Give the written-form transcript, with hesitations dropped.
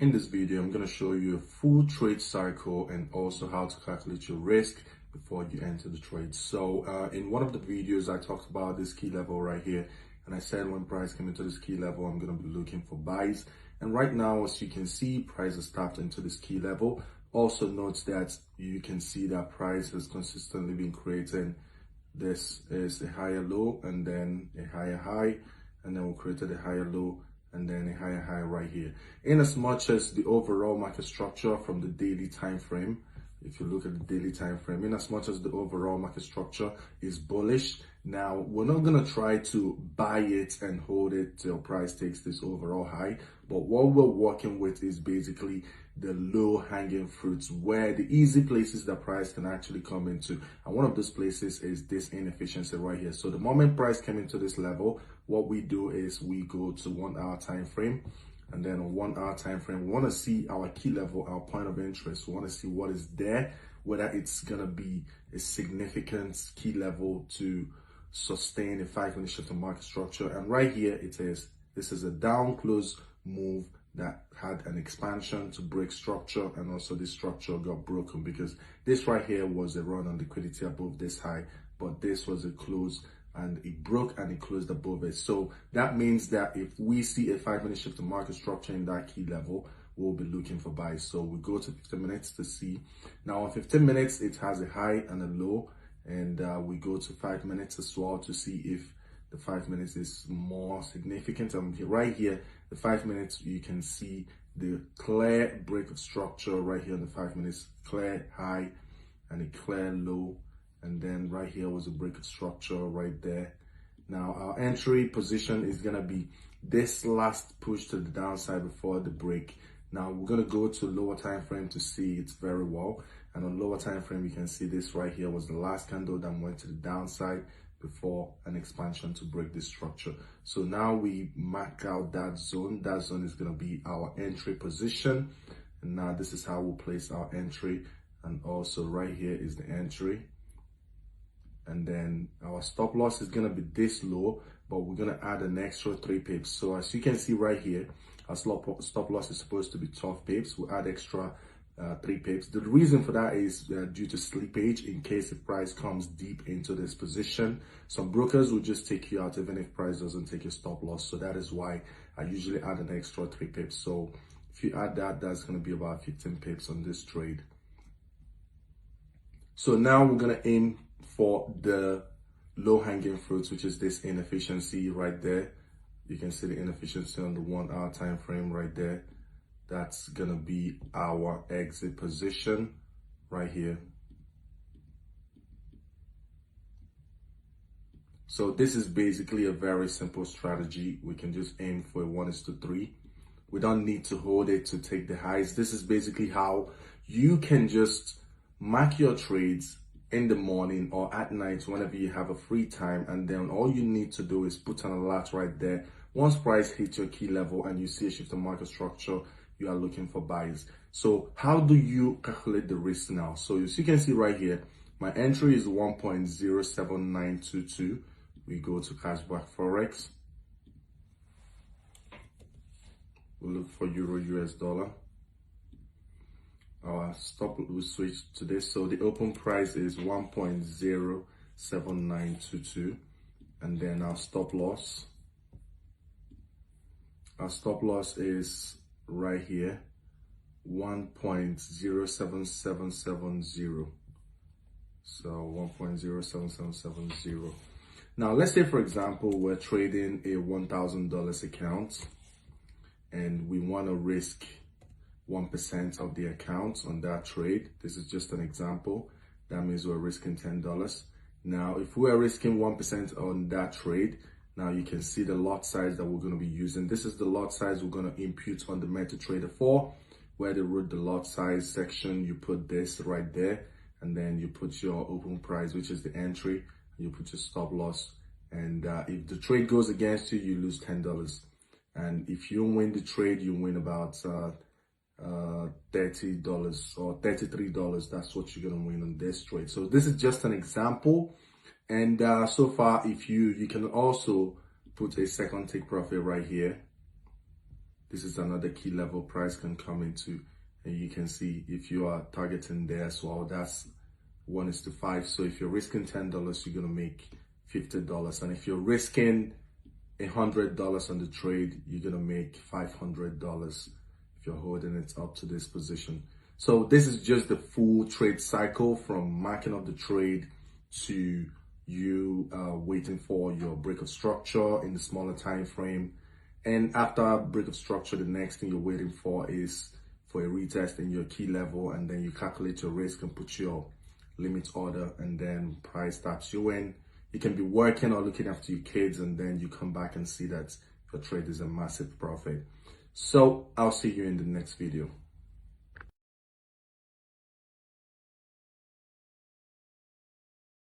In this video, I'm going to show you a full trade cycle and also how to calculate your risk before you enter the trade. So in one of the videos, I talked about this key level right here. And I said when price came into this key level, I'm going to be looking for buys. And right now, as you can see, price has tapped into this key level. Also note that you can see that price has consistently been creating. This is a higher low and then a higher high. And then we created a higher low and then a higher high right here. In as much as the overall market structure from the daily time frame, if you look at the daily time frame, in as much as the overall market structure is bullish, now we're not going to try to buy it and hold it till price takes this overall high, but what we're working with is basically the low hanging fruits, where the easy places that price can actually come into. And one of those places is this inefficiency right here. So the moment price came into this level, what we do is we go to 1 hour time frame. And then on 1 hour time frame, we want to see our key level, our point of interest. We want to see what is there, whether it's going to be a significant key level to sustain a 5-minute shift in market structure. And right here it is. This is a down close move that had an expansion to break structure, and also this structure got broken because this right here was a run on liquidity above this high, but this was a close and it broke and it closed above it. So that means that if we see a 5-minute shift in market structure in that key level, we'll be looking for buys. So we go to 15 minutes to see. Now on 15 minutes, it has a high and a low, and we go to 5 minutes as well to see if the 5 minutes is more significant. And right here, the 5 minutes, you can see the clear break of structure right here in the 5 minutes, clear high and a clear low. And then right here was a break of structure right there. Now our entry position is gonna be this last push to the downside before the break. Now we're gonna go to lower time frame to see it very well. And on lower time frame, you can see this right here was the last candle that went to the downside before an expansion to break this structure. So now we mark out that zone. That zone is gonna be our entry position. And now this is how we'll place our entry. And also right here is the entry. And then our stop loss is going to be this low, but we're going to add an extra 3 pips. So as you can see right here, our stop loss is supposed to be 12 pips. We'll add extra 3 pips. The reason for that is due to slippage in case the price comes deep into this position. Some brokers will just take you out even if price doesn't take your stop loss. So that is why I usually add an extra 3 pips. So if you add that, that's going to be about 15 pips on this trade. So now we're going to aim for the low hanging fruits, which is this inefficiency right there. You can see the inefficiency on the 1 hour time frame right there. That's gonna be our exit position right here. So this is basically a very simple strategy. We can just aim for a 1:3. We don't need to hold it to take the highs. This is basically how you can just mark your trades in the morning or at night whenever you have a free time, and then all you need to do is put an alert right there. Once price hits your key level and you see a shift in market structure, you are looking for buys. So how do you calculate the risk now? So as you can see right here, my entry is 1.07922. We go to Cashback Forex. We look for Euro US dollar. Our stop will switch to this. So the open price is 1.07922, and then our stop loss. Our stop loss is right here, 1.07770. So 1.07770. Now let's say, for example, we're trading a $1,000 account and we want to risk 1% of the account on that trade. This is just an example. That means we're risking $10. Now, if we are risking 1% on that trade, now you can see the lot size that we're going to be using. This is the lot size we're going to input on the MetaTrader 4, where they wrote the lot size section. You put this right there, and then you put your open price, which is the entry. You put your stop loss, and if the trade goes against you, you lose $10. And if you win the trade, you win about $30 or $33. That's what you're gonna win on this trade. So this is just an example, and so far, if you can also put a second take profit right here, this is another key level price can come into, and you can see if you are targeting there as well, that's 1:5. So if you're risking $10, you're gonna make $50, and if you're risking $100 on the trade, you're gonna make $500 if you're holding it up to this position. So this is just the full trade cycle from marking up the trade to you waiting for your break of structure in the smaller time frame. And after break of structure, the next thing you're waiting for is for a retest in your key level, and then you calculate your risk and put your limit order, and then price taps you in. You can be working or looking after your kids, and then you come back and see that your trade is a massive profit. So I'll see you in the next video.